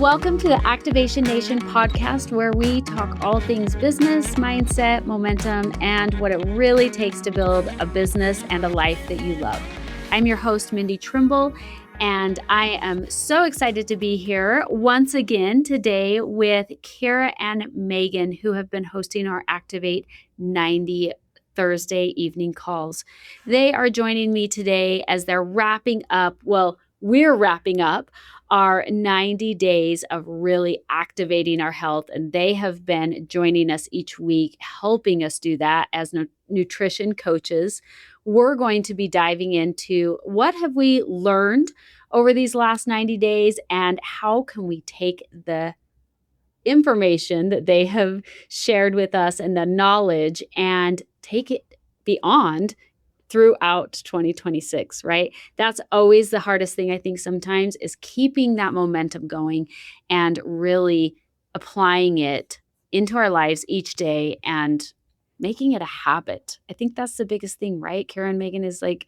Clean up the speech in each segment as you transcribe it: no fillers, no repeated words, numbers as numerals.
Welcome to the Activation Nation podcast, where we talk all things business, mindset, momentum, and what it really takes to build a business and a life that you love. I'm your host, Mindy Trimble, and I am so excited to be here once again today with Kara and Megan, who have been hosting our Activate90 Thursday evening calls. They are joining me today as they're wrapping up, we're wrapping up our 90 days of really activating our health. And they have been joining us each week, helping us do that as nutrition coaches. We're going to be diving into what have we learned over these last 90 days and how can we take the information that they have shared with us and the knowledge and take it beyond throughout 2026, right? That's always the hardest thing, I think, sometimes is keeping that momentum going and really applying it into our lives each day and making it a habit. I think that's the biggest thing, right? Kara and Megan, is like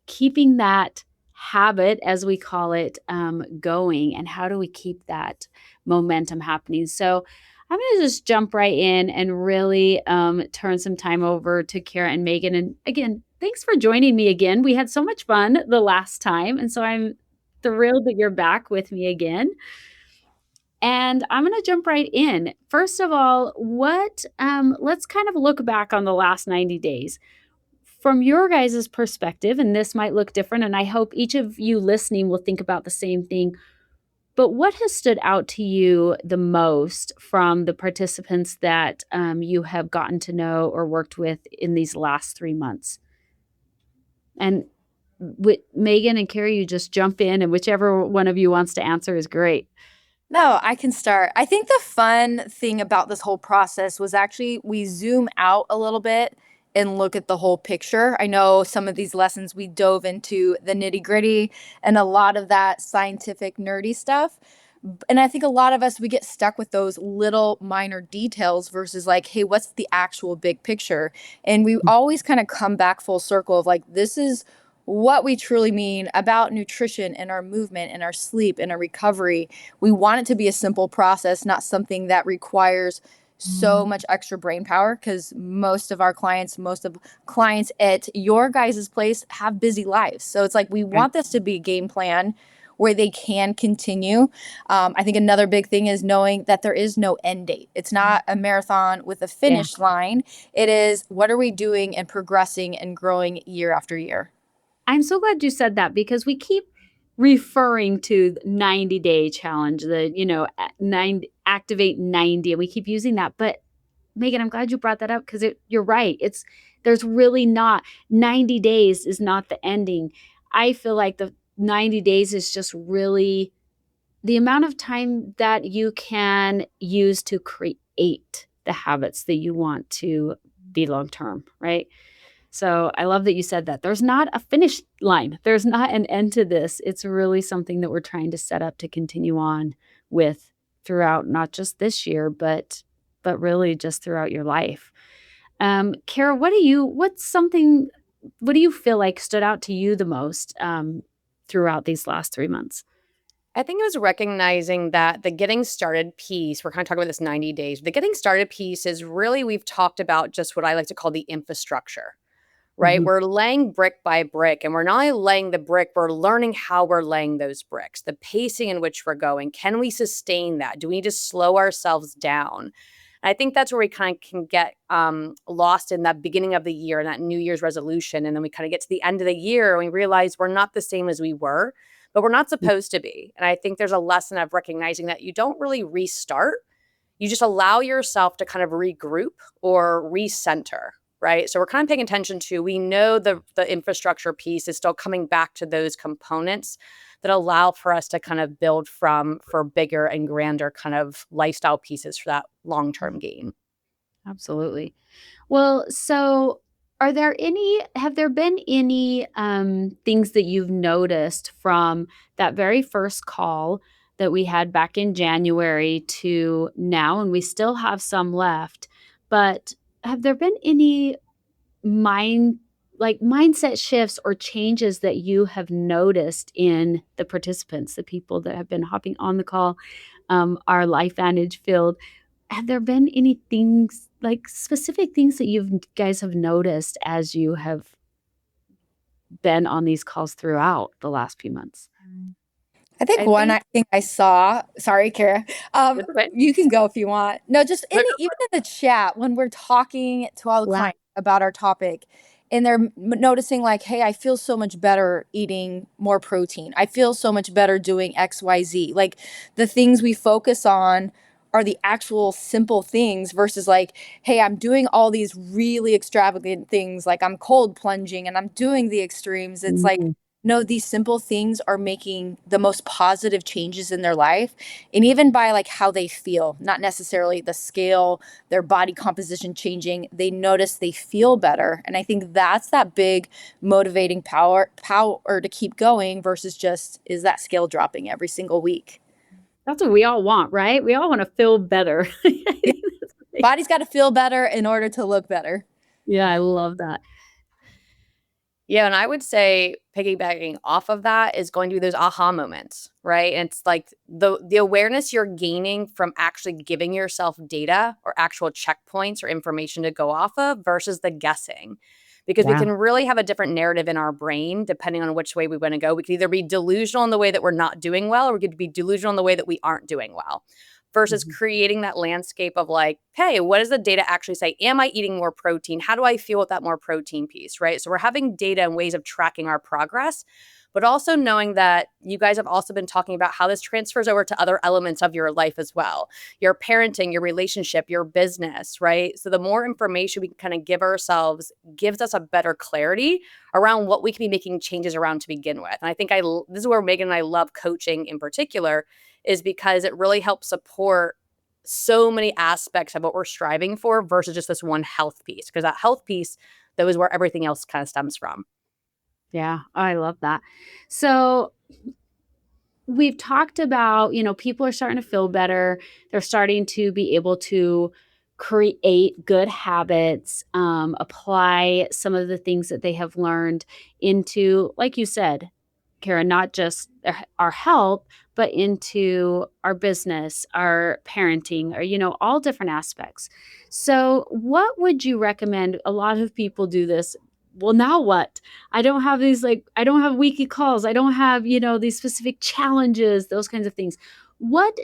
keeping that habit, as we call it, going. And how do we keep that momentum happening? So I'm going to just jump right in and really turn some time over to Kara and Megan. And again, thanks for joining me again. We had so much fun the last time. And so I'm thrilled that you're back with me again. And I'm going to jump right in. First of all, let's kind of look back on the last 90 days. From your guys' perspective, and this might look different, and I hope each of you listening will think about the same thing. But what has stood out to you the most from the participants that you have gotten to know or worked with in these last 3 months? And with Megan and Carrie, you just jump in, and whichever one of you wants to answer is great. No, I can start. I think the fun thing about this whole process was actually we zoom out a little bit and look at the whole picture. I know some of these lessons we dove into the nitty-gritty and a lot of that scientific nerdy stuff. And I think a lot of us, we get stuck with those little minor details versus like, hey, what's the actual big picture? And we always kind of come back full circle of like, this is what we truly mean about nutrition and our movement and our sleep and our recovery. We want it to be a simple process, not something that requires so much extra brain power, because most of clients at your guys' place have busy lives. So it's like we want this to be a game plan where they can continue. I think another big thing is knowing that there is no end date. It's not a marathon with a finish line. It is, what are we doing and progressing and growing year after year? I'm so glad you said that, because we keep referring to 90-day challenge, Activate90, and we keep using that. But Megan, I'm glad you brought that up, because you're right. There's really not 90 days is not the ending. I feel like the 90 days is just really the amount of time that you can use to create the habits that you want to be long-term, right? So I love that you said that. There's not a finish line. There's not an end to this. It's really something that we're trying to set up to continue on with throughout, not just this year, but really just throughout your life. Kara, what do you feel like stood out to you the most throughout these last 3 months? I think it was recognizing that the getting started piece, we're kind of talking about this 90 days. The getting started piece is really, we've talked about just what I like to call the infrastructure, right? Mhm. We're laying brick by brick, and we're not only laying the brick, we're learning how we're laying those bricks, the pacing in which we're going. Can we sustain that? Do we need to slow ourselves down? And I think that's where we kind of can get lost in that beginning of the year and that New Year's resolution. And then we kind of get to the end of the year and we realize we're not the same as we were, but we're not supposed to be. And I think there's a lesson of recognizing that you don't really restart. You just allow yourself to kind of regroup or recenter, right? So we're kind of paying attention to, we know the infrastructure piece is still coming back to those components that allow for us to kind of build for bigger and grander kind of lifestyle pieces for that long-term gain. Absolutely. Well, so have there been any things that you've noticed from that very first call that we had back in January to now, and we still have some left, but have there been any mindset shifts or changes that you have noticed in the participants, the people that have been hopping on the call, our LifeVantage field. Have there been any things, like specific things that you guys have noticed as you have been on these calls throughout the last few months? I think I one think thing I saw, sorry, Kara, it's okay. you can go if you want. No, just No, even in the chat when we're talking to all the Yeah. clients about our topic, and they're noticing like, hey, I feel so much better eating more protein. I feel so much better doing XYZ. Like the things we focus on are the actual simple things versus like, hey, I'm doing all these really extravagant things, like I'm cold plunging and I'm doing the extremes. It's like, Mhm. no, these simple things are making the most positive changes in their life. And even by like how they feel, not necessarily the scale, their body composition changing, they notice they feel better. And I think that's that big motivating power to keep going versus just, is that scale dropping every single week? That's what we all want, right? We all wanna feel better. I Yeah. think that's the thing. Body's got to feel better in order to look better. Yeah, I love that. Yeah, and I would say piggybacking off of that is going to be those aha moments, right? And it's like the awareness you're gaining from actually giving yourself data or actual checkpoints or information to go off of versus the guessing. Because we Yeah. can really have a different narrative in our brain depending on which way we want to go. We could either be delusional in the way that we're not doing well, or we could be delusional in the way that we aren't doing well. Versus Mhm. creating that landscape of like, hey, what does the data actually say? Am I eating more protein? How do I feel with that more protein piece, right? So we're having data and ways of tracking our progress, but also knowing that you guys have also been talking about how this transfers over to other elements of your life as well. Your parenting, your relationship, your business, right? So the more information we can kind of give ourselves gives us a better clarity around what we can be making changes around to begin with. And I think this is where Megan and I love coaching in particular, is because it really helps support so many aspects of what we're striving for versus just this one health piece. Because that health piece, that is where everything else kind of stems from. Yeah, I love that. So we've talked about, people are starting to feel better. They're starting to be able to create good habits, apply some of the things that they have learned into, like you said, Kara, not just our health, but into our business, our parenting, or, all different aspects. So, what would you recommend? A lot of people do this. Well, now what? I don't have I don't have weekly calls. I don't have, these specific challenges, those kinds of things. What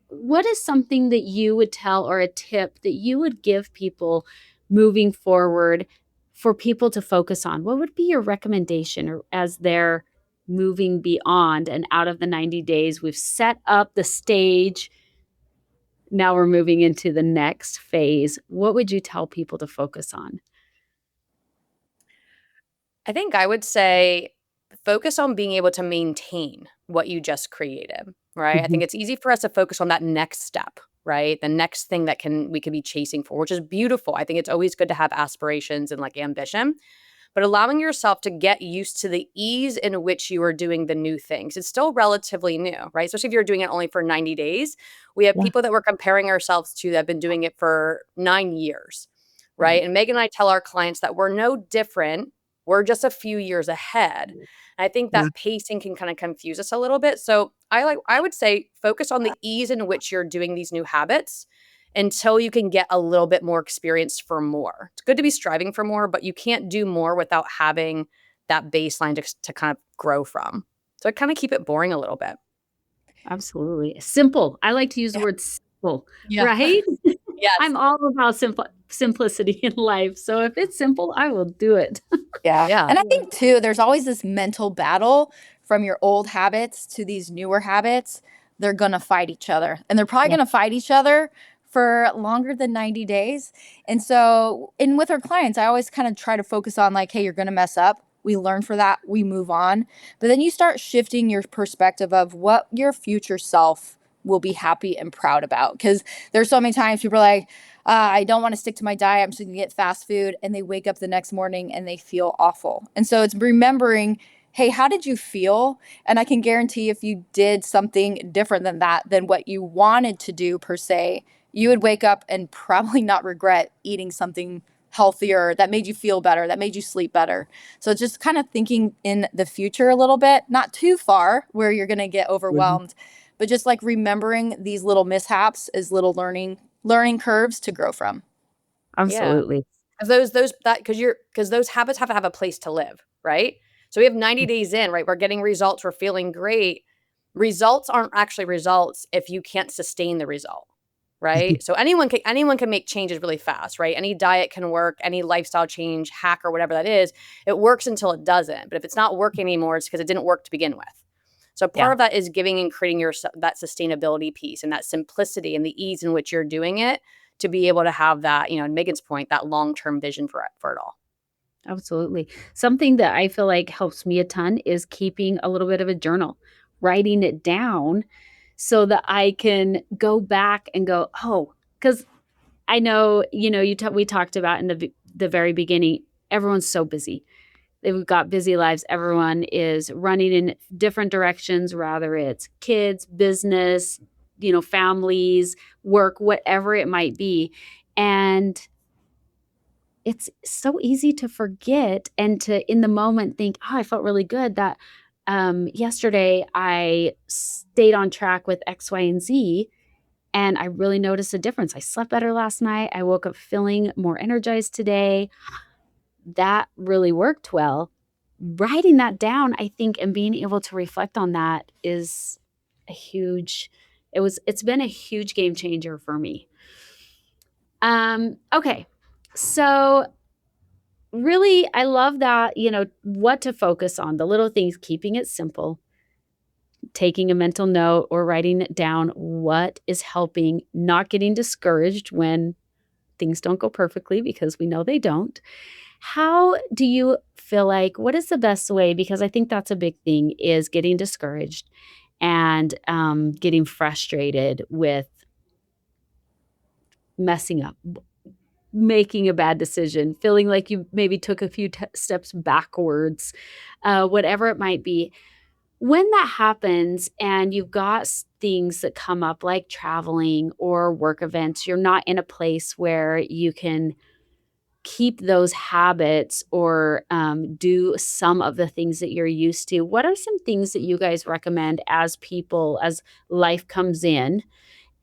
what is something that you would tell, or a tip that you would give people moving forward for people to focus on? What would be your recommendation, or as they're moving beyond and out of the 90 days? We've set up the stage. Now we're moving into the next phase. What would you tell people to focus on? I think I would say focus on being able to maintain what you just created, right? I think Mhm. it's easy for us to focus on that next step, right? The next thing that we could be chasing for, which is beautiful. I think it's always good to have aspirations and like ambition, but allowing yourself to get used to the ease in which you are doing the new things. It's still relatively new, right? Especially if you're doing it only for 90 days. We have Yeah. people that we're comparing ourselves to that have been doing it for 9 years, Right. right? And Megan and I tell our clients that we're no different. We're just a few years ahead. And I think Yeah. that pacing can kind of confuse us a little bit. So I would say focus on the ease in which you're doing these new habits until you can get a little bit more experience for more. It's good to be striving for more, but you can't do more without having that baseline to kind of grow from. So I kind of keep it boring a little bit. Absolutely. Simple. I like to use the Yeah. word simple, Yeah. right? Yes. I'm all about simplicity in life. So if it's simple, I will do it. Yeah. Yeah. And I think too, there's always this mental battle from your old habits to these newer habits. They're going to fight each other, and they're probably Yeah. going to fight each other for longer than 90 days. And so, and with our clients, I always kind of try to focus on like, hey, you're going to mess up. We learn for that. We move on. But then you start shifting your perspective of what your future self will be happy and proud about. Because there's so many times people are like, I don't want to stick to my diet. I'm just going to get fast food. And they wake up the next morning and they feel awful. And so it's remembering, hey, how did you feel? And I can guarantee if you did something different than that, than what you wanted to do per se, you would wake up and probably not regret eating something healthier that made you feel better, that made you sleep better. So just kind of thinking in the future a little bit, not too far where you're going to get Mhm. overwhelmed, but just like remembering these little mishaps as little learning curves to grow from. Yeah. Absolutely. Because those habits have to have a place to live, right? So we have 90 days in, right? We're getting results, we're feeling great. Results aren't actually results if you can't sustain the result, right? So anyone can make changes really fast, right? Any diet can work, any lifestyle change, hack or whatever that is, it works until it doesn't. But if it's not working anymore, it's because it didn't work to begin with. So part Yeah. of that is giving and creating that sustainability piece and that simplicity and the ease in which you're doing it to be able to have that, in Megan's point, that long-term vision for it all. Absolutely. Something that I feel like helps me a ton is keeping a little bit of a journal, writing it down so that I can go back and go, oh, because I know, we talked about in the very beginning, everyone's so busy. They've got busy lives. Everyone is running in different directions, rather it's kids, business, families, work, whatever it might be. And it's so easy to forget and to, in the moment, think, oh, I felt really good that yesterday I stayed on track with X, Y, and Z. And I really noticed a difference. I slept better last night. I woke up feeling more energized today. That really worked well. Writing that down, I think, and being able to reflect on that is it's been a huge game changer for me. Okay. So really, I love that, what to focus on, the little things, keeping it simple, taking a mental note or writing it down, what is helping, not getting discouraged when things don't go perfectly because we know they don't. How do you feel like, what is the best way? Because I think that's a big thing is getting discouraged and getting frustrated with messing up, making a bad decision, feeling like you maybe took a few steps backwards, whatever it might be. When that happens and you've got things that come up like traveling or work events, you're not in a place where you can keep those habits or do some of the things that you're used to. What are some things that you guys recommend as life comes in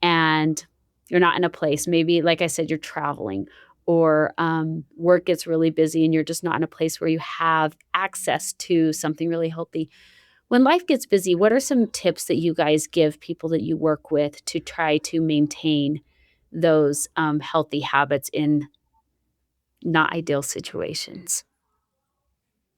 and you're not in a place, maybe, like I said, you're traveling or work gets really busy and you're just not in a place where you have access to something really healthy. When life gets busy, what are some tips that you guys give people that you work with to try to maintain those healthy habits in not ideal situations?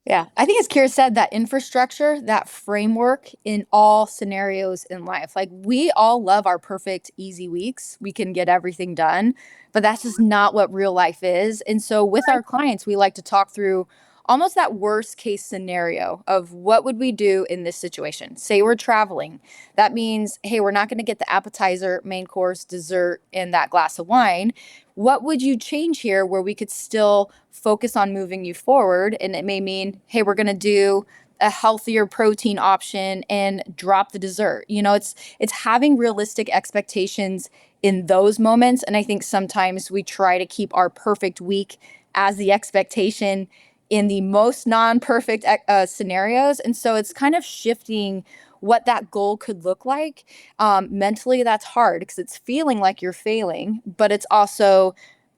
Yeah, I think as Kira said, that infrastructure, that framework in all scenarios in life. Like we all love our perfect, easy weeks. We can get everything done, but that's just not what real life is. And so with our clients, we like to talk through almost that worst case scenario of what would we do in this situation. Say we're traveling. That means, hey, we're not going to get the appetizer, main course, dessert, and that glass of wine. What would you change here where we could still focus on moving you forward? And it may mean, hey, we're going to do a healthier protein option and drop the dessert. It's having realistic expectations in those moments. And I think sometimes we try to keep our perfect week as the expectation in the most non-perfect scenarios. And so it's kind of shifting what that goal could look like. Mentally, that's hard because it's feeling like you're failing, but it's also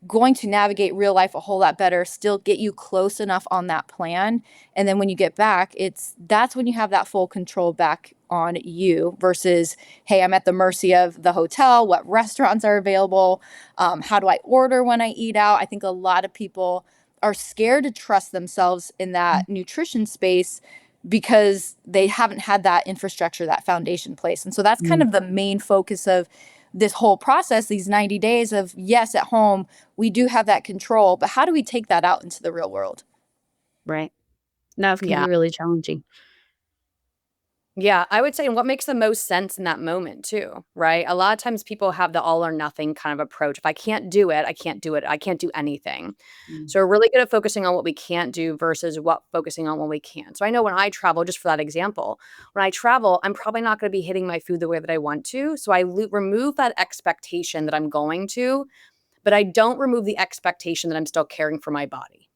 going to navigate real life a whole lot better, still get you close enough on that plan. And then when you get back, that's when you have that full control back on you versus, hey, I'm at the mercy of the hotel, what restaurants are available, how do I order when I eat out? I think a lot of people are scared to trust themselves in that nutrition space because they haven't had that infrastructure, that foundation place. And so that's kind of the main focus of this whole process, these 90 days of, yes, at home, we do have that control, but how do we take that out into the real world? Right. Now it can Yeah. be really challenging. Yeah, I would say, and what makes the most sense in that moment too, right? A lot of times people have the all or nothing kind of approach. If I can't do it, I can't do it. I can't do anything. So we're really good at focusing on what we can't do versus focusing on what we can. So I know when I travel, just for that example, when I travel, I'm probably not going to be hitting my food the way that I want to. So I remove that expectation that I'm going to, but I don't remove the expectation that I'm still caring for my body.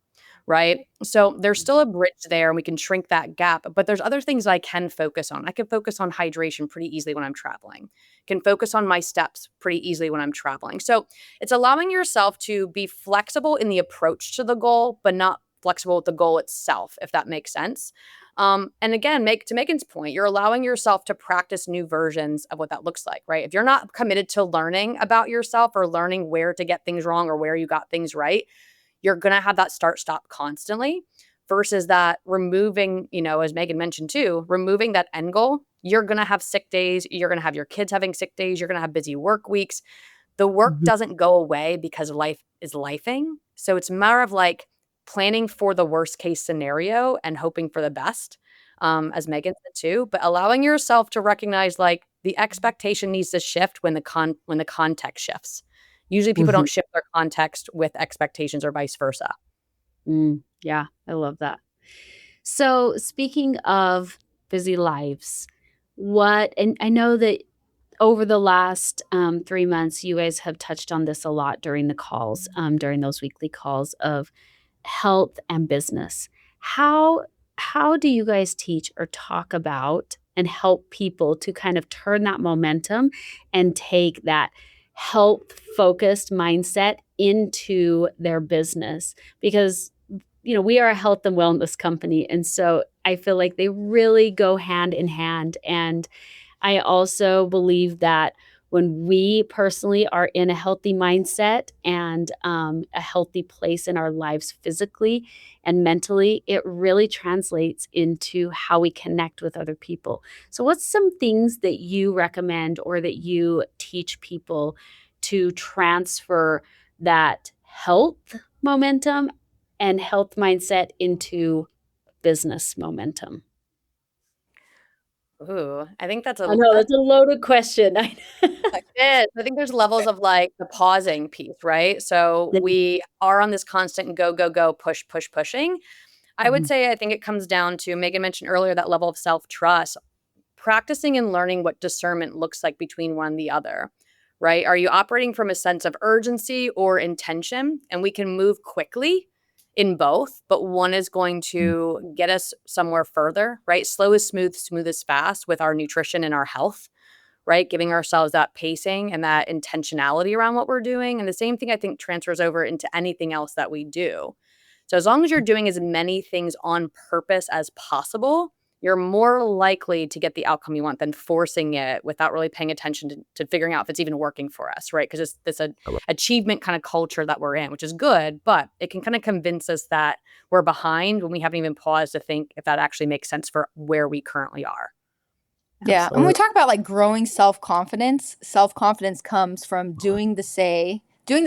right? So there's still a bridge there and we can shrink that gap, but there's other things I can focus on. I can focus on hydration pretty easily when I'm traveling. Can focus on my steps pretty easily when I'm traveling. So it's allowing yourself to be flexible in the approach to the goal, but not flexible with the goal itself, if that makes sense. And again, to Megan's point, you're allowing yourself to practice new versions of what that looks like, right? If you're not committed to learning about yourself or learning where to get things wrong or where you got things right, you're going to have that start stop constantly versus that removing, as Megan mentioned too, removing that end goal. You're going to have sick days. You're going to have your kids having sick days. You're going to have busy work weeks. The work Mhm. doesn't go away because life is lifing. So it's more of like planning for the worst case scenario and hoping for the best, as Megan said too, but allowing yourself to recognize like the expectation needs to shift when the context shifts. Usually people Mhm. don't shift their context with expectations or vice versa. Yeah, I love that. So, speaking of busy lives, and I know that over the last 3 months, you guys have touched on this a lot during the calls, during those weekly calls of health and business. How how do you guys teach or talk about and help people to kind of turn that momentum and take that health focused mindset into their business? Because we are a health and wellness company, and so I feel like they really go hand in hand. And I also believe that when we personally are in a healthy mindset and a healthy place in our lives physically and mentally, it really translates into how we connect with other people. So, what's some things that you recommend or that you teach people to transfer that health momentum and health mindset into business momentum? Ooh, I think that's I a know that's that's a loaded question. it. I think there's levels of like the pausing piece, right? So we are on this constant go, go, go, push, push, pushing. I would Mhm. say I think it comes down to Megan mentioned earlier that level of self-trust, practicing and learning what discernment looks like between one and the other, right? Are you operating from a sense of urgency or intention? And we can move quickly in both, but one is going to get us somewhere further, right? Slow is smooth, smooth is fast with our nutrition and our health, right? Giving ourselves that pacing and that intentionality around what we're doing. And the same thing I think transfers over into anything else that we do. So as long as you're doing as many things on purpose as possible, you're more likely to get the outcome you want than forcing it without really paying attention to figuring out if it's even working for us, right? Because it's this achievement kind of culture that we're in, which is good, but it can kind of convince us that we're behind when we haven't even paused to think if that actually makes sense for where we currently are. Yeah. And when we Absolutely. talk about like growing self confidence comes from doing the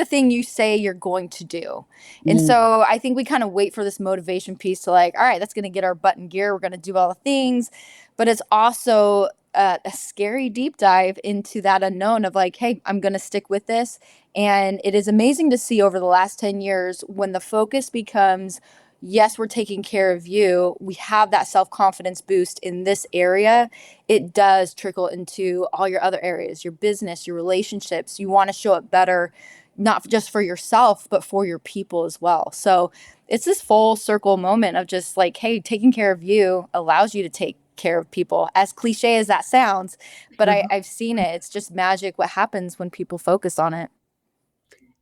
thing you say you're going to do. And Mm. so I think we kind of wait for this motivation piece to like, all right, that's going to get our butt in gear. We're going to do all the things. But it's also a scary deep dive into that unknown of like, hey, I'm going to stick with this. And it is amazing to see over the last 10 years when the focus becomes, yes, we're taking care of you. We have that self confidence boost in this area. It does trickle into all your other areas, your business, your relationships. You want to show up better, not just for yourself, but for your people as well. So it's this full circle moment of just like, hey, taking care of you allows you to take care of people, as cliche as that sounds. But I've seen it. It's just magic what happens when people focus on it.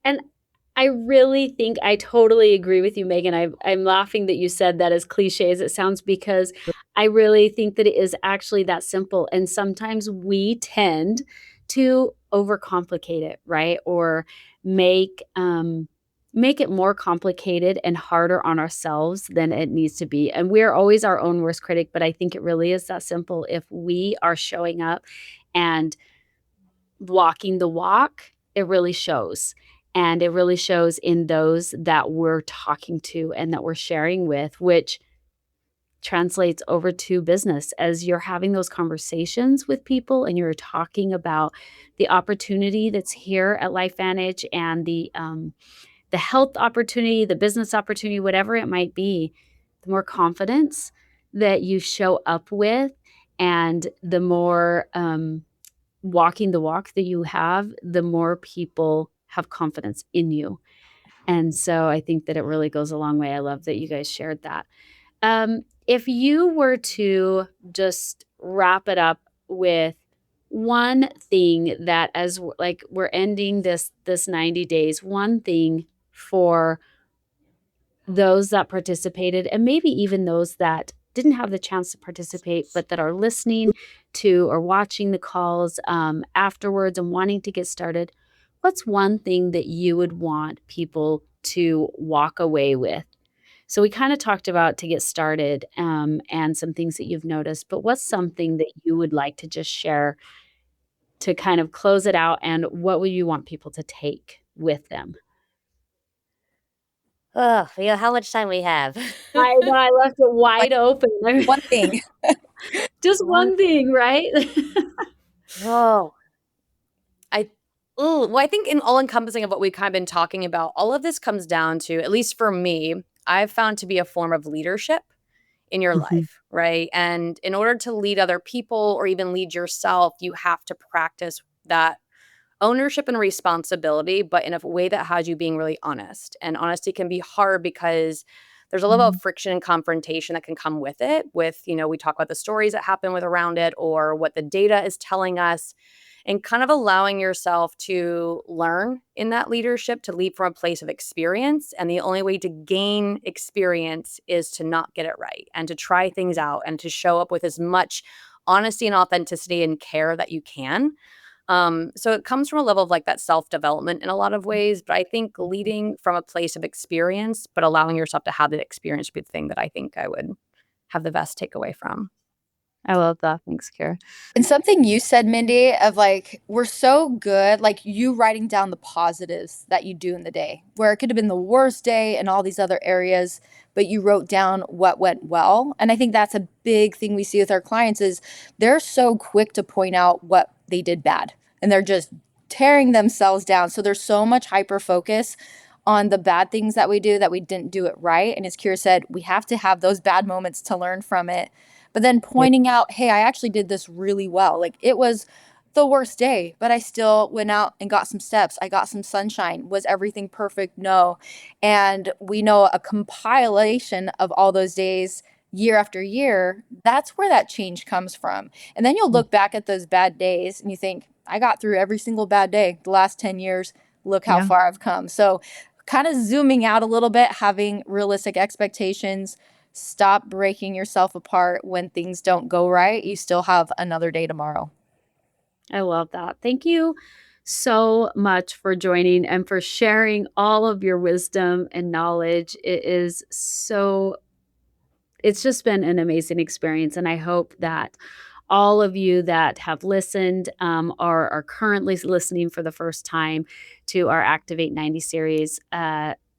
And I really think I totally agree with you, Megan. I'm laughing that you said that as cliche as it sounds because I really think that it is actually that simple. And sometimes we tend to overcomplicate it, right? Or make make it more complicated and harder on ourselves than it needs to be. And we're always our own worst critic, but I think it really is that simple. If we are showing up and walking the walk, it really shows. And it really shows in those that we're talking to and that we're sharing with, which translates over to business. As you're having those conversations with people and you're talking about the opportunity that's here at LifeVantage and the health opportunity, the business opportunity, whatever it might be, the more confidence that you show up with and the more walking the walk that you have, the more people have confidence in you. And so I think that it really goes a long way. I love that you guys shared that. If you were to just wrap it up with one thing that like we're ending this 90 days, one thing for those that participated and maybe even those that didn't have the chance to participate, but that are listening to or watching the calls afterwards and wanting to get started, what's one thing that you would want people to walk away with? So we kind of talked about to get started and some things that you've noticed, but what's something that you would like to just share to kind of close it out, and what would you want people to take with them? Oh, how much time we have? I know, I left it wide open. One thing. Just one thing, right? Oh, Well, I think in all encompassing of what we've kind of been talking about, all of this comes down to, at least for me, I've found to be a form of leadership in your Mhm. life, right? And in order to lead other people or even lead yourself, you have to practice that ownership and responsibility, but in a way that has you being really honest. And honesty can be hard because there's a level of friction and confrontation that can come with it. With, we talk about the stories that happen with around it or what the data is telling us, and kind of allowing yourself to learn in that leadership, to lead from a place of experience. And the only way to gain experience is to not get it right and to try things out and to show up with as much honesty and authenticity and care that you can. So it comes from a level of like that self-development in a lot of ways, but I think leading from a place of experience, but allowing yourself to have that experience would be the thing that I think I would have the best takeaway from. I love that. Thanks, Kara. And something you said, Mindy, of like, we're so good, like you writing down the positives that you do in the day, where it could have been the worst day in all these other areas, but you wrote down what went well. And I think that's a big thing we see with our clients is they're so quick to point out what they did bad, and they're just tearing themselves down. So there's so much hyper focus on the bad things that we do that we didn't do it right. And as Kira said, we have to have those bad moments to learn from it. But then pointing out, hey, I actually did this really well. Like it was the worst day, but I still went out and got some steps. I got some sunshine. Was everything perfect? No. And we know a compilation of all those days year after year, that's where that change comes from. And then you'll look back at those bad days and you think, I got through every single bad day the last 10 years. Look how far I've come. So kind of zooming out a little bit, having realistic expectations. Stop breaking yourself apart when things don't go right. You still have another day tomorrow. I love that. Thank you so much for joining and for sharing all of your wisdom and knowledge. It's just been an amazing experience. And I hope that all of you that have listened or are currently listening for the first time to our Activate90 series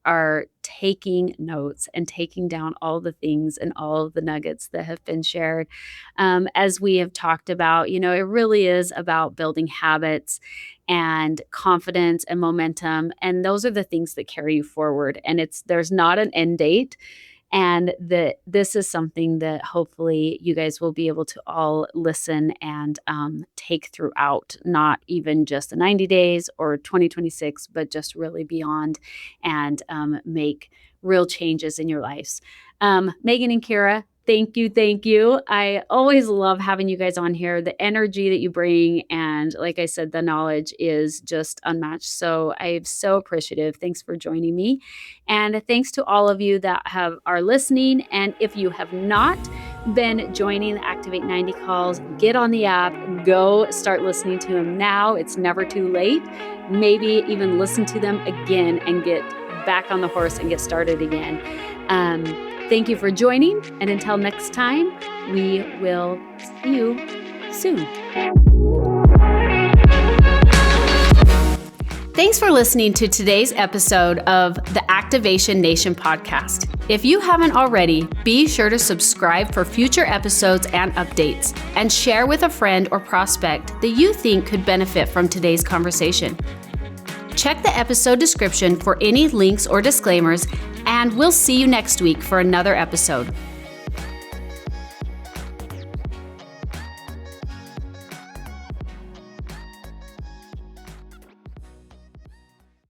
are taking notes and taking down all the things and all of the nuggets that have been shared. As we have talked about, it really is about building habits and confidence and momentum. And those are the things that carry you forward. And there's not an end date. And this is something that hopefully you guys will be able to all listen and take throughout, not even just the 90 days or 2026, but just really beyond, and make real changes in your lives. Megan and Kira, thank you. I always love having you guys on here. The energy that you bring, and like I said, the knowledge is just unmatched. So I'm so appreciative. Thanks for joining me. And thanks to all of you that are listening. And if you have not been joining the Activate90 calls, get on the app, go start listening to them now. It's never too late. Maybe even listen to them again and get back on the horse and get started again. Thank you for joining, and until next time, we will see you soon. Thanks for listening to today's episode of the Activation Nation podcast. If you haven't already, be sure to subscribe for future episodes and updates, and share with a friend or prospect that you think could benefit from today's conversation. Check the episode description for any links or disclaimers, and we'll see you next week for another episode.